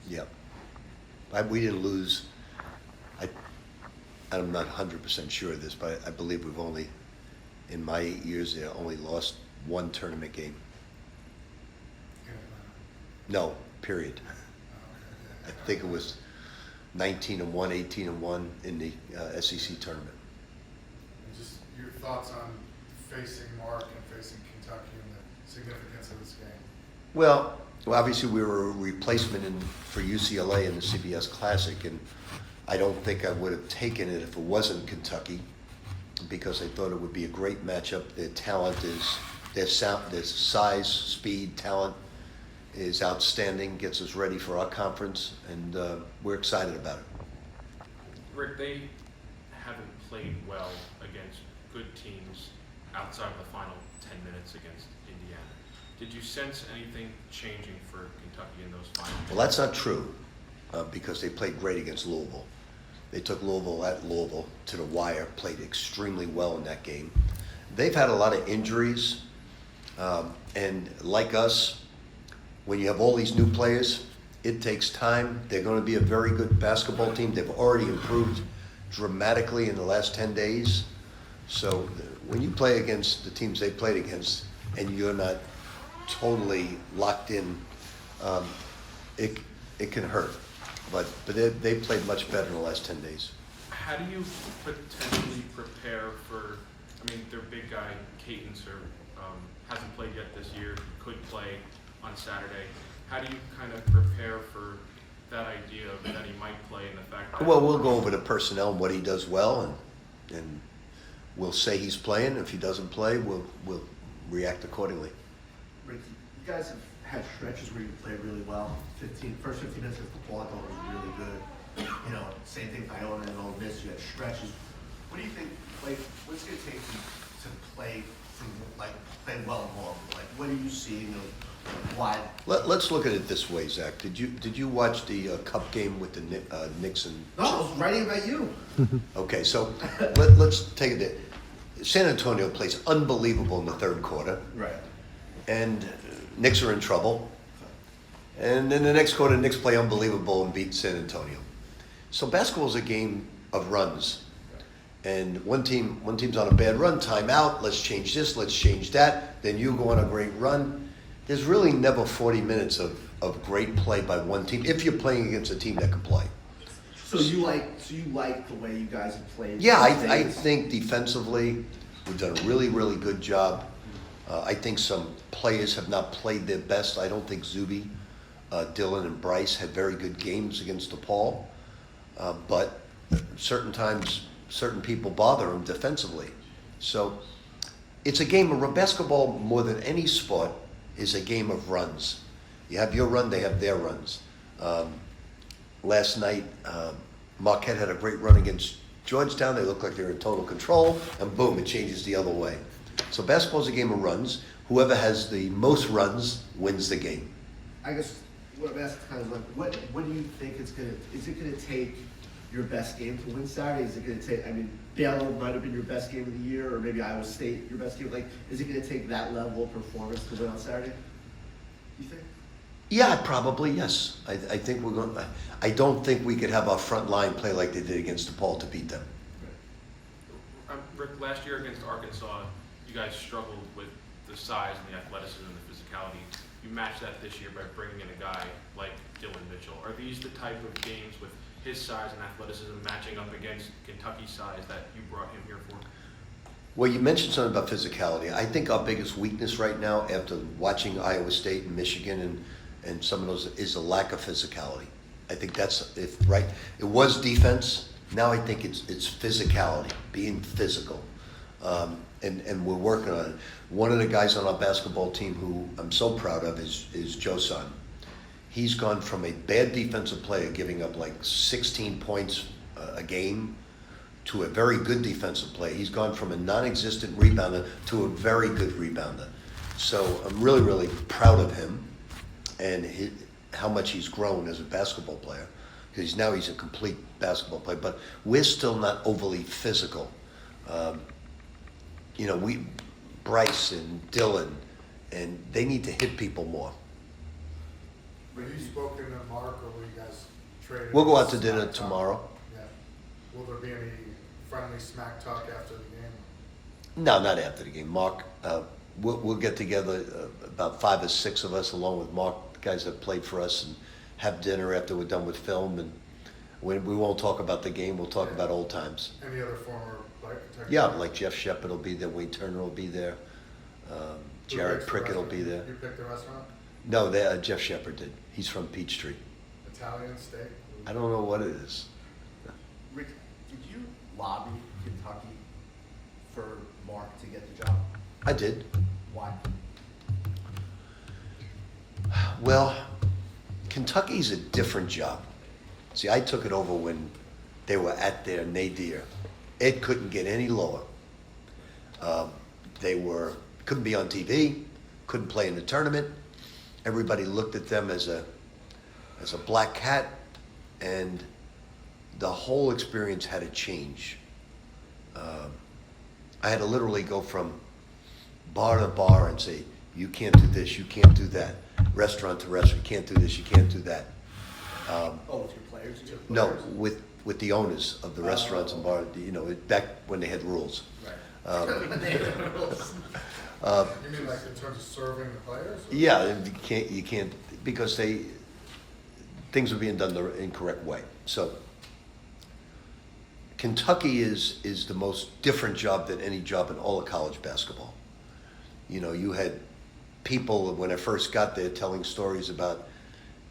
Yep. We didn't lose. I, I'm not 100% sure of this, but I believe we've only, in my 8 years there, only lost one tournament game. No, period. I think it was 19-1, 18-1 in the SEC tournament. And just your thoughts on facing Mark and facing Kentucky and the significance of this game. Well, obviously we were a replacement for UCLA in the CBS Classic, and I don't think I would have taken it if it wasn't Kentucky, because I thought it would be a great matchup. Their talent is, their size, speed, talent is outstanding, gets us ready for our conference, and we're excited about it. Rick, they haven't played well against good teams outside of the final 10 minutes against Indiana. Did you sense anything changing for Kentucky in those finals? Well, that's not true, because they played great against Louisville. They took Louisville at Louisville to the wire, played extremely well in that game. They've had a lot of injuries, and like us, when you have all these new players, it takes time. They're going to be a very good basketball team. They've already improved dramatically in the last 10 days. So when you play against the teams they played against and you're not totally locked in, it can hurt. But they played much better in the last 10 days. How do you potentially prepare for, I mean, their big guy, Caton, hasn't played yet this year, could play on Saturday. How do you kind of prepare for that idea of that he might play and the fact that... Well, we'll go over the personnel and what he does well, and we'll say he's playing. If he doesn't play, we'll react accordingly. Rick, you guys have had stretches where you played really well. First 15 minutes of football, I thought was really good. You know, same thing, Iona and Ole Miss, you had stretches. What do you think, like, what's it going to take to play well more? Like, what are you seeing of why? Let's look at it this way, Zach. Did you watch the Cup game with the Knicks and... No, I was writing about you. Okay, so let's take it there. San Antonio plays unbelievable in the third quarter. Right. And Knicks are in trouble. And then the next quarter, Knicks play unbelievable and beat San Antonio. So basketball is a game of runs. And one team's on a bad run, timeout, let's change this, let's change that. Then you go on a great run. There's really never 40 minutes of great play by one team if you're playing against a team that can play. So you like the way you guys have played? Yeah, I think defensively we've done a really, really good job. I think some players have not played their best. I don't think Zuby, Dylan, and Bryce had very good games against DePaul. But certain times, certain people bother them defensively. So it's a game of basketball more than any sport is a game of runs. You have your run, they have their runs. Last night, Marquette had a great run against Georgetown. They looked like they were in total control, and boom, it changes the other way. So basketball is a game of runs. Whoever has the most runs wins the game. I guess what I'm asking kind of like, what do you think is it gonna take your best game to win Saturday? Is it gonna take, I mean, Baylor might have been your best game of the year, or maybe Iowa State your best game. Like, is it gonna take that level of performance to win on Saturday? You think? Yeah, probably, yes. I think we're going. I don't think we could have our front line play like they did against DePaul to beat them. Rick, last year against Arkansas, you guys struggled with the size and the athleticism and the physicality. You matched that this year by bringing in a guy like Dylan Mitchell. Are these the type of games with his size and athleticism matching up against Kentucky's size that you brought him here for? Well, you mentioned something about physicality. I think our biggest weakness right now, after watching Iowa State and Michigan and some of those, is a lack of physicality. I think that's right. It was defense. Now I think it's physicality, being physical, and we're working on it. One of the guys on our basketball team who I'm so proud of is Joe Son. He's gone from a bad defensive player, giving up like 16 points a game, to a very good defensive player. He's gone from a non-existent rebounder to a very good rebounder. So I'm really, really proud of him and how much he's grown as a basketball player. Because now he's a complete basketball player. But we're still not overly physical. Bryce and Dylan, and they need to hit people more. Have you spoken to Mark, or will you guys trade? We'll go out to smack dinner talk? tomorrow. Yeah. Will there be any friendly smack talk after the game? No, not after the game. Mark, we'll get together, about 5 or 6 of us, along with Mark, the guys that played for us, and have dinner after we're done with film. And we won't talk about the game. We'll talk about old times. Any other former player? Yeah, like Jeff Shepard will be there, Wayne Turner will be there, Who Jared picks the Prickett will restaurant? be there. You picked the restaurant? No, Jeff Shepard did. He's from Peachtree. Italian steak? I don't know what it is. Rick, did you lobby Kentucky for Mark to get the job? I did. Why? Well, Kentucky's a different job. See, I took it over when they were at their nadir. It couldn't get any lower. They couldn't be on TV, couldn't play in the tournament. Everybody looked at them as a black cat, and the whole experience had to change. I had to literally go from bar to bar and say, you can't do this, you can't do that. Restaurant to restaurant, you can't do this, you can't do that. Oh, with your players? You took No, players? with the owners of the restaurants and bars, back when they had rules. Right. You mean like in terms of serving the players? Yeah, and you can't, because things were being done the incorrect way. So Kentucky is the most different job than any job in all of college basketball. You had people, when I first got there, telling stories about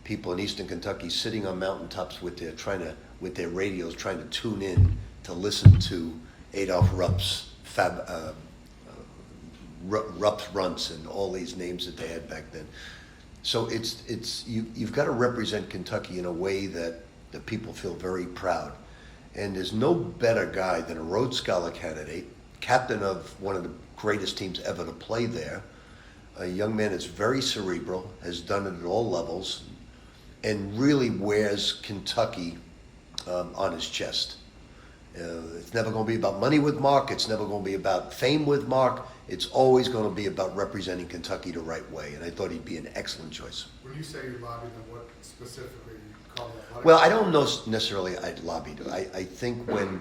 people in Eastern Kentucky sitting on mountaintops with their radios trying to tune in to listen to Adolph Rupp's Rupp's Runts and all these names that they had back then. So you've got to represent Kentucky in a way that the people feel very proud. And there's no better guy than a Rhodes Scholar candidate, captain of one of the greatest teams ever to play there, a young man that's very cerebral, has done it at all levels, and really wears Kentucky on his chest. It's never going to be about money with Mark. It's never going to be about fame with Mark. It's always going to be about representing Kentucky the right way, and I thought he'd be an excellent choice. When you say you lobbied them, what specifically you call that? Well, I don't know necessarily I lobbied. I think when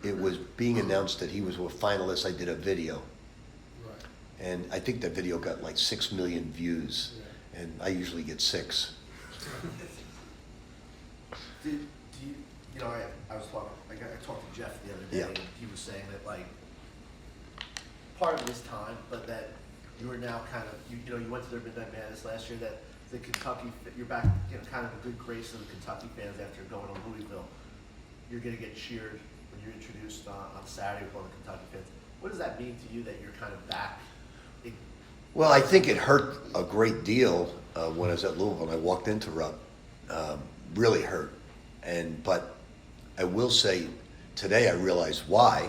it was being announced that he was a finalist, I did a video. Right. And I think that video got like 6 million views, Yeah. and I usually get 6. Do you I talked to Jeff the other day, Yeah. and he was saying that, like, part of his time, but that you are now kind of, you went to their Midnight Madness last year, that the Kentucky, you're back, kind of a good grace of the Kentucky fans after going to Louisville. You're going to get cheered when you're introduced on Saturday with all the Kentucky fans. What does that mean to you that you're kind of back? Well, I think it hurt a great deal when I was at Louisville and I walked into Rupp. Really hurt. But I will say today I realize why.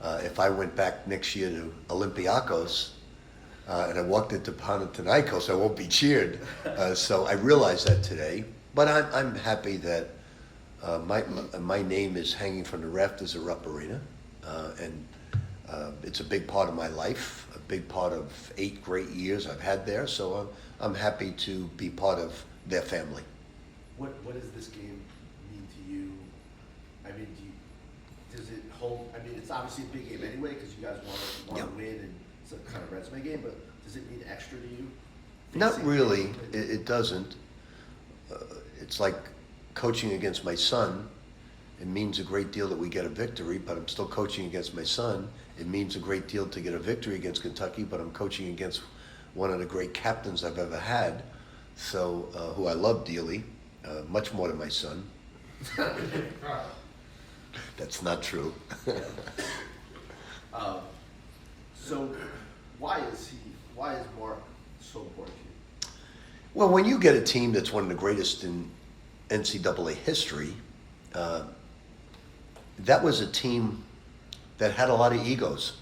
If I went back next year to Olympiacos and I walked into Panathinaikos, I won't be cheered. So I realize that today. But I'm happy that my name is hanging from the rafters of Rupp Arena. And it's a big part of my life, a big part of 8 great years I've had there. So I'm happy to be part of their family. What does this game mean to you? I mean, does it hold? I mean, it's obviously a big game anyway because you guys want to win, and it's a kind of resume game. But does it mean extra to you? Not really. It doesn't. It's like coaching against my son. It means a great deal that we get a victory, but I'm still coaching against my son. It means a great deal to get a victory against Kentucky, but I'm coaching against one of the great captains I've ever had, so who I love dearly, much more than my son. That's not true. So why is Mark so important to you? Well, when you get a team that's one of the greatest in NCAA history, that was a team that had a lot of egos.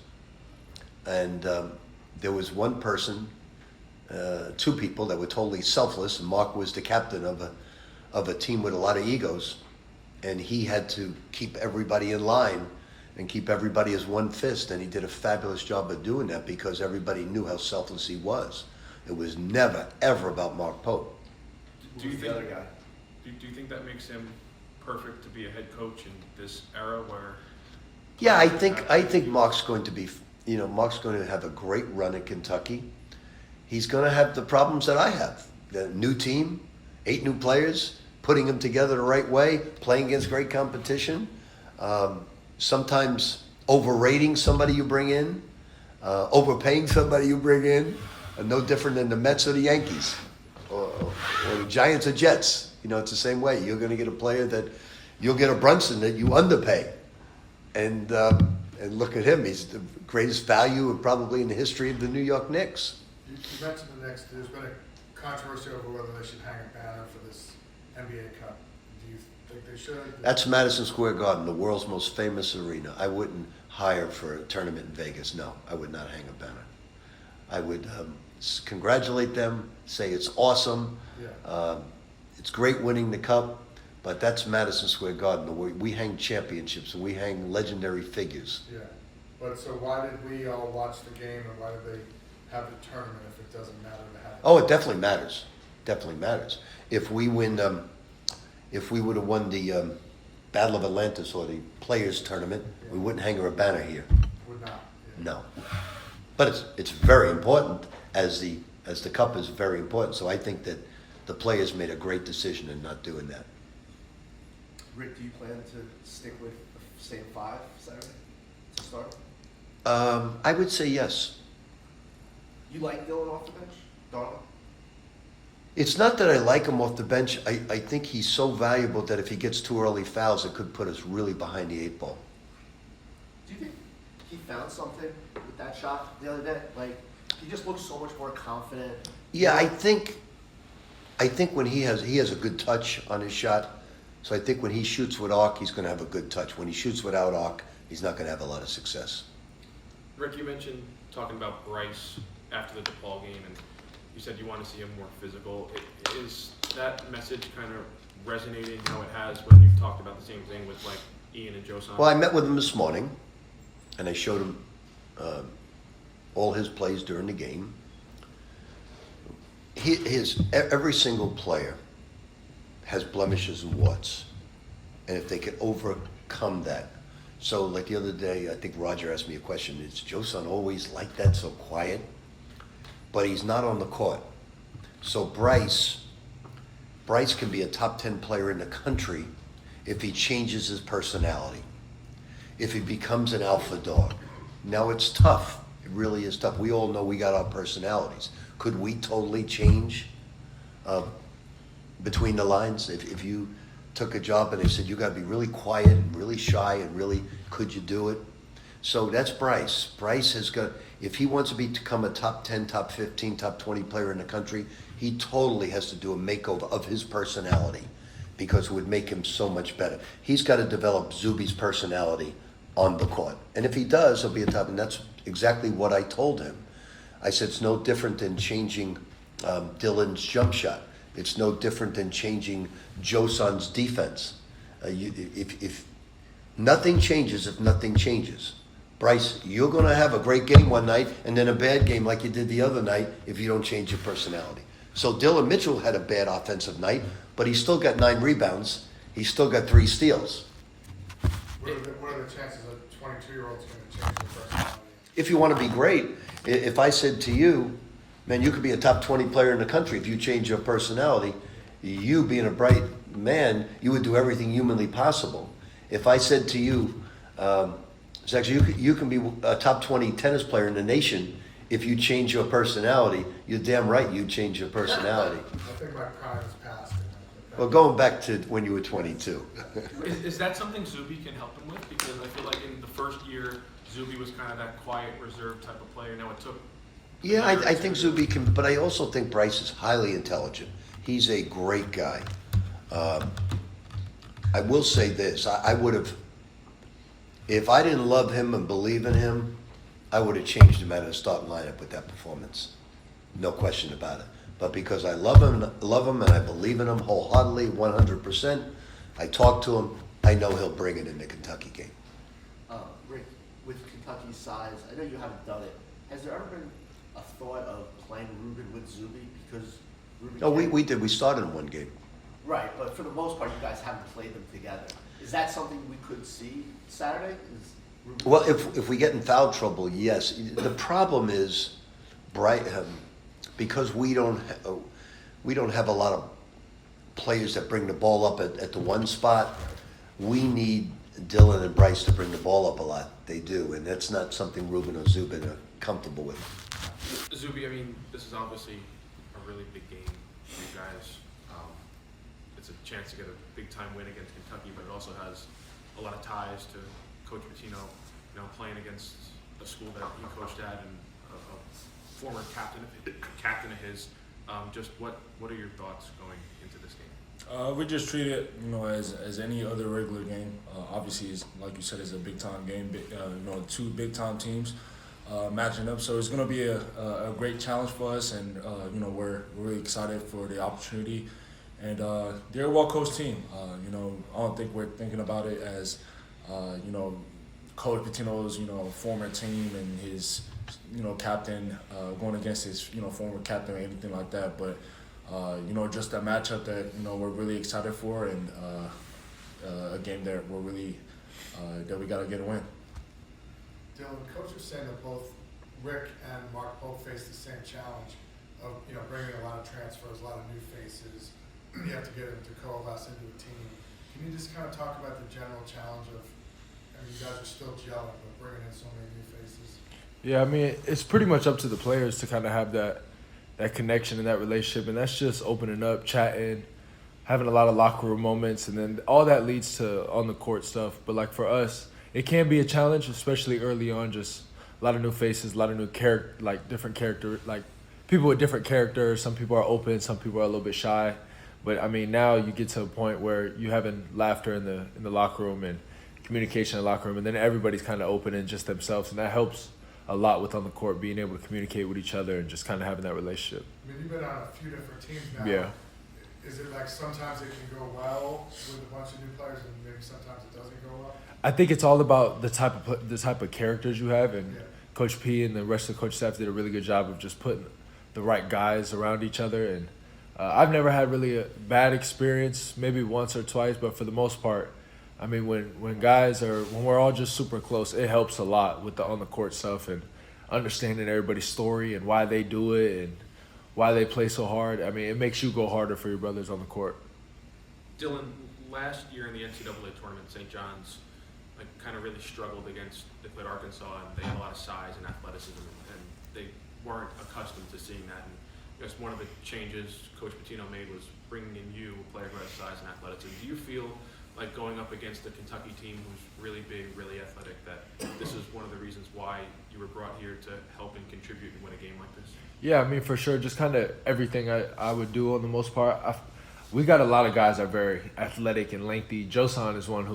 And there was one person, 2 people that were totally selfless, and Mark was the captain of a team with a lot of egos. And he had to keep everybody in line and keep everybody as one fist. And he did a fabulous job of doing that because everybody knew how selfless he was. It was never, ever about Mark Pope. Do you Who's the think other guy? Do you think that makes him perfect to be a head coach in this era where? Yeah, I think Mark's going to be, Mark's going to have a great run at Kentucky. He's going to have the problems that I have. The new team, 8 new players, putting them together the right way, playing against great competition. Sometimes overrating somebody you bring in, overpaying somebody you bring in, no different than the Mets or the Yankees, or the Giants or Jets. It's the same way. You're going to get a player that you'll get a Brunson that you underpay, and look at him. He's the greatest value probably in the history of the New York Knicks. You mentioned the Knicks. There's been a controversy over whether they should hang a banner for this NBA Cup. Do you think they should? That's Madison Square Garden, the world's most famous arena. I wouldn't hire for a tournament in Vegas. No, I would not hang a banner. I would congratulate them, say it's awesome. Yeah. It's great winning the cup, but that's Madison Square Garden. We hang championships and we hang legendary figures. Yeah. But so why did we all watch the game, and why did they have the tournament if it doesn't matter to have it? Oh, it definitely matters. Definitely matters. If we win, if we would have won the Battle of Atlantis or the Players Tournament, we wouldn't hang her a banner here. Would not. Yeah. No, but it's very important as the cup is very important. So I think that the players made a great decision in not doing that. Rick, do you plan to stick with the same 5 Saturday to start? I would say yes. You like Dylan off the bench, Darla? It's not that I like him off the bench. I think he's so valuable that if he gets 2 early fouls, it could put us really behind the 8 ball. Do you think he found something with that shot the other day? Like, he just looks so much more confident. Yeah, I think when he has a good touch on his shot. So I think when he shoots with arc, he's going to have a good touch. When he shoots without arc, he's not going to have a lot of success. Rick, you mentioned talking about Bryce after the DePaul game, and you said you want to see him more physical. Is that message kind of resonating how it has when you've talked about the same thing with like Ian and Josan? Well, I met with him this morning, and I showed him all his plays during the game. Every single player has blemishes and warts, and if they can overcome that. So, like the other day, I think Roger asked me a question: is Josan always like that, so quiet? But he's not on the court. So Bryce can be a top 10 player in the country if he changes his personality, if he becomes an alpha dog. Now it's tough. It really is tough. We all know we got our personalities. Could we totally change between the lines? If you took a job and they said you got to be really quiet and really shy and really, could you do it? So that's Bryce. Bryce has got, if he wants to become a top 10, top 15, top 20 player in the country, he totally has to do a makeover of his personality because it would make him so much better. He's got to develop Zuby's personality on the court. And if he does, he'll be a top, and that's exactly what I told him. I said it's no different than changing Dylan's jump shot. It's no different than changing Josan's defense. If nothing changes, if nothing changes. Bryce, you're going to have a great game one night and then a bad game like you did the other night if you don't change your personality. So Dylan Mitchell had a bad offensive night, but he still got 9 rebounds. He still got 3 steals. What are the chances a 22-year-old's going to change their personality? If you want to be great, if I said to you, man, you could be a top 20 player in the country if you change your personality, you being a bright man, you would do everything humanly possible. If I said to you, Zach, you can be a top 20 tennis player in the nation if you change your personality, you're damn right you'd change your personality. I think my prime is past. Well, going back to when you were 22. Is that something Zuby can help him with? Because I feel like in the first year, Zuby was kind of that quiet, reserved type of player. Now it took... Yeah, I think Zuby can, but I also think Bryce is highly intelligent. He's a great guy. I will say this, I would have, if I didn't love him and believe in him, I would have changed him out of the starting lineup with that performance. No question about it. But because I love him and I believe in him wholeheartedly, 100%, I talk to him, I know he'll bring it in the Kentucky game. Rick, with Kentucky's size, I know you haven't done it. Has there ever been a thought of playing Ruben with Zuby? Because Ruby No, Kid? we did. We started in one game. Right, but for the most part, you guys haven't played them together. Is that something we could see Saturday? Is Ruby Well, Kid- if we get in foul trouble, yes. The problem is, because we don't have a lot of players that bring the ball up at the one spot. We need Dylan and Bryce to bring the ball up a lot. They do, and that's not something Ruben or Zubin are comfortable with. Zuby, I mean, this is obviously a really big game for you guys. It's a chance to get a big-time win against Kentucky, but it also has a lot of ties to Coach Pitino, playing against a school that he coached at and a former captain of his. Just what are your thoughts going into this game? We just treat it, as any other regular game. Obviously, it's, like you said, it's a big time game. Two big time teams matching up, so it's going to be a great challenge for us, and we're really excited for the opportunity. And they're a well coached team. I don't think we're thinking about it as Coach Pitino's former team and his captain going against his former captain or anything like that, but. Just a matchup that we're really excited for, and a game that we're really that we got to get a win. Dylan, coach was saying that both Rick and Mark both face the same challenge of bringing a lot of transfers, a lot of new faces. You have to get them to coalesce into a team. Can you just kind of talk about the general challenge of? You guys are still gelling, but bringing in so many new faces. Yeah, I mean, it's pretty much up to the players to kind of have that connection and that relationship, and that's just opening up, chatting, having a lot of locker room moments, and then all that leads to on the court stuff. But like for us, it can be a challenge, especially early on. Just a lot of new faces, a lot of new different character, like people with different characters. Some people are open, some people are a little bit shy. But I mean, now you get to a point where you having laughter in the locker room and communication in the locker room, and then everybody's kind of open and just themselves, and that helps a lot with on the court, being able to communicate with each other and just kind of having that relationship. I mean, you've been on a few different teams now. Yeah. Is it like sometimes it can go well with a bunch of new players, and maybe sometimes it doesn't go well? I think it's all about the type of characters you have, and Yeah. Coach P and the rest of the coach staff did a really good job of just putting the right guys around each other. And I've never had really a bad experience, maybe once or twice, but for the most part, I mean, when we're all just super close, it helps a lot with the on the court stuff and understanding everybody's story and why they do it and why they play so hard. I mean, it makes you go harder for your brothers on the court. Dylan, last year in the NCAA tournament, St. John's kind of really struggled against they played Arkansas, and they had a lot of size and athleticism, and they weren't accustomed to seeing that. And I guess one of the changes Coach Pitino made was bringing in you, a player who has size and athleticism. Do you feel like going up against a Kentucky team who's really big, really athletic, that this is one of the reasons why you were brought here to help and contribute and win a game like this? Yeah, I mean, for sure, just kind of everything I would do on the most part. We got a lot of guys that are very athletic and lengthy. Josan is one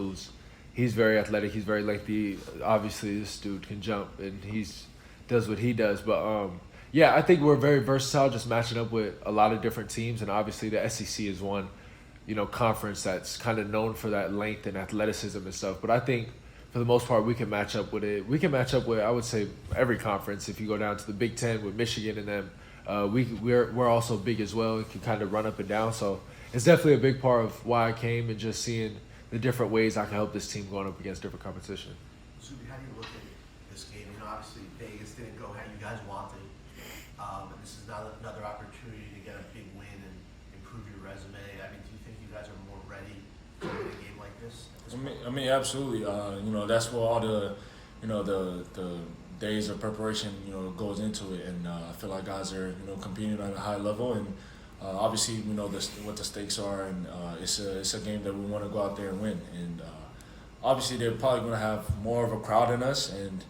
he's very athletic, he's very lengthy. Obviously, this dude can jump, and does what he does. But, yeah, I think we're very versatile, just matching up with a lot of different teams, and obviously the SEC is one conference that's kind of known for that length and athleticism and stuff. But I think for the most part, we can match up with it. We can match up with, I would say, every conference. If you go down to the Big Ten with Michigan and them, we're also big as well and can kind of run up and down. So it's definitely a big part of why I came, and just seeing the different ways I can help this team going up against different competition. Zuby, how do you look at this game? Obviously Vegas didn't go how you guys wanted, and this is another opportunity to get a big win and improve your resume. I mean, do you think you guys are more ready to win a game like this? I mean, absolutely. That's where all the days of preparation, goes into it, and I feel like guys are, competing at a high level, and obviously, what the stakes are, and it's a game that we want to go out there and win, and obviously they're probably going to have more of a crowd in us, and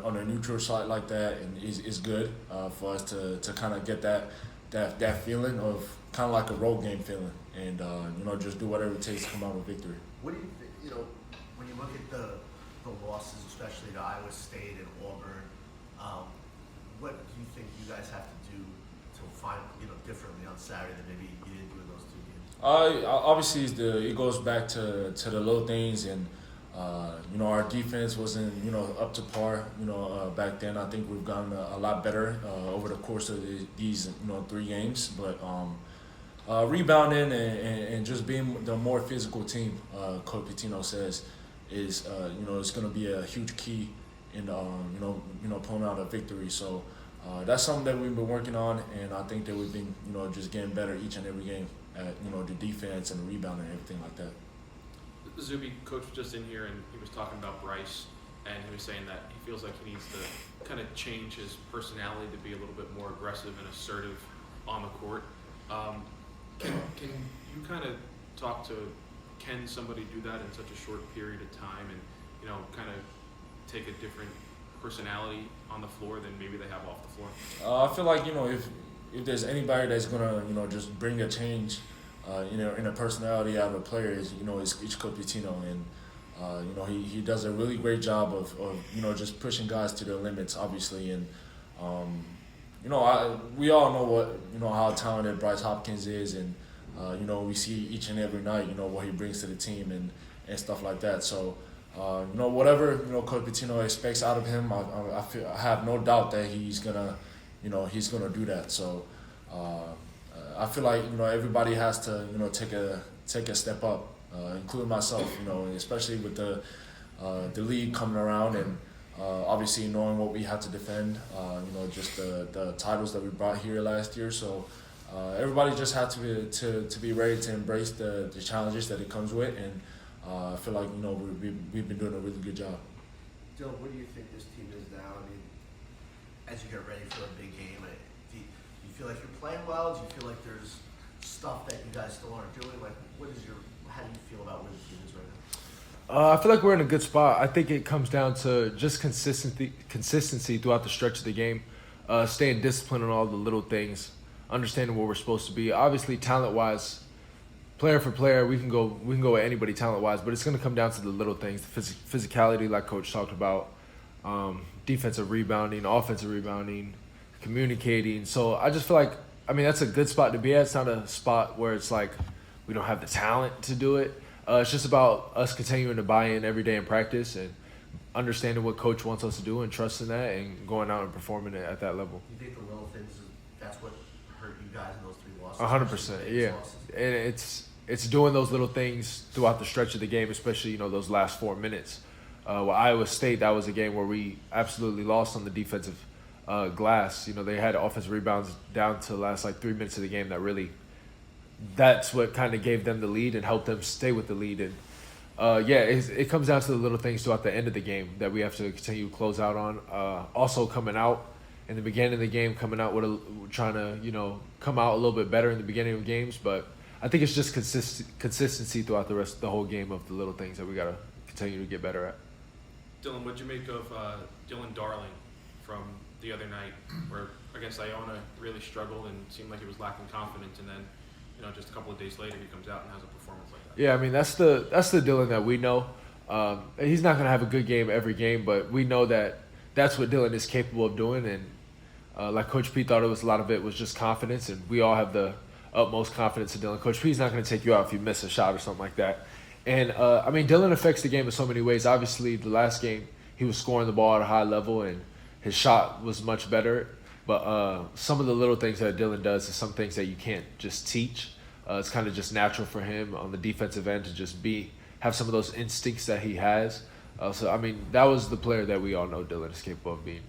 on a neutral site like that, and is good for us to kind of get that feeling of kind of like a road game feeling, and just do whatever it takes to come out with victory. What do you think, when you look at the losses, especially to Iowa State and Auburn, what do you think you guys have to do to find, differently on Saturday than maybe you didn't do in those two games? Obviously, it goes back to the little things, and Our defense wasn't, up to par, back then. I think we've gotten a lot better over the course of these, 3 games. But rebounding and just being the more physical team, Coach Pitino says, is, it's going to be a huge key in, pulling out a victory. So that's something that we've been working on, and I think that we've been, just getting better each and every game at, the defense and the rebound and everything like that. Zuby, coach was just in here and he was talking about Bryce, and he was saying that he feels like he needs to kind of change his personality to be a little bit more aggressive and assertive on the court. Can you kind of talk to, can somebody do that in such a short period of time and, kind of take a different personality on the floor than maybe they have off the floor? I feel like, if there's anybody that's gonna, just bring a change, in a personality out of a player, is it's Coach Pitino, and he does a really great job of just pushing guys to their limits, obviously, and we all know what how talented Bryce Hopkins is, and we see each and every night what he brings to the team and stuff like that. So whatever Coach Pitino expects out of him, I have no doubt that he's gonna do that. So. I feel like everybody has to take a step up, including myself. Especially with the league coming around, and obviously knowing what we have to defend. Just the titles that we brought here last year. So everybody just had to be ready to embrace the challenges that it comes with, and I feel like we've been doing a really good job. Dylan, what do you think this team is now? I mean, as you get ready for a big game, do you feel like you're playing well? Do you feel like there's stuff that you guys still aren't doing? Like, how do you feel about where the team is right now? I feel like we're in a good spot. I think it comes down to just consistency throughout the stretch of the game, staying disciplined on all the little things, understanding where we're supposed to be. Obviously, talent-wise, player for player, we can go with anybody talent-wise, but it's going to come down to the little things, the physicality, like Coach talked about, defensive rebounding, offensive rebounding, communicating. So I just feel like, that's a good spot to be at. It's not a spot where it's like we don't have the talent to do it. It's just about us continuing to buy in every day in practice and understanding what Coach wants us to do and trusting that and going out and performing it at that level. You think the little things, that's what hurt you guys in those 3 losses? 100%, yeah. And it's doing those little things throughout the stretch of the game, especially, those last 4 minutes. With Iowa State, that was a game where we absolutely lost on the defensive glass. They had offensive rebounds down to the last 3 minutes of the game that's what kind of gave them the lead and helped them stay with the lead. And it comes down to the little things throughout the end of the game that we have to continue to close out on. Also coming out in the beginning of the game, coming out trying to, come out a little bit better in the beginning of games. But I think it's just consistency throughout the whole game of the little things that we got to continue to get better at. Dylan, what'd you make of Dylan Darling from the other night, where against Iona really struggled and seemed like he was lacking confidence, and then just a couple of days later he comes out and has a performance like that? Yeah, that's the Dylan that we know. He's not gonna have a good game every game, but we know that that's what Dylan is capable of doing. And like Coach P thought, a lot of it was just confidence, and we all have the utmost confidence in Dylan. Coach P's not gonna take you out if you miss a shot or something like that. And Dylan affects the game in so many ways. Obviously, the last game he was scoring the ball at a high level and his shot was much better. But some of the little things that Dylan does is some things that you can't just teach. It's kind of just natural for him on the defensive end to just have some of those instincts that he has. That was the player that we all know Dylan is capable of being.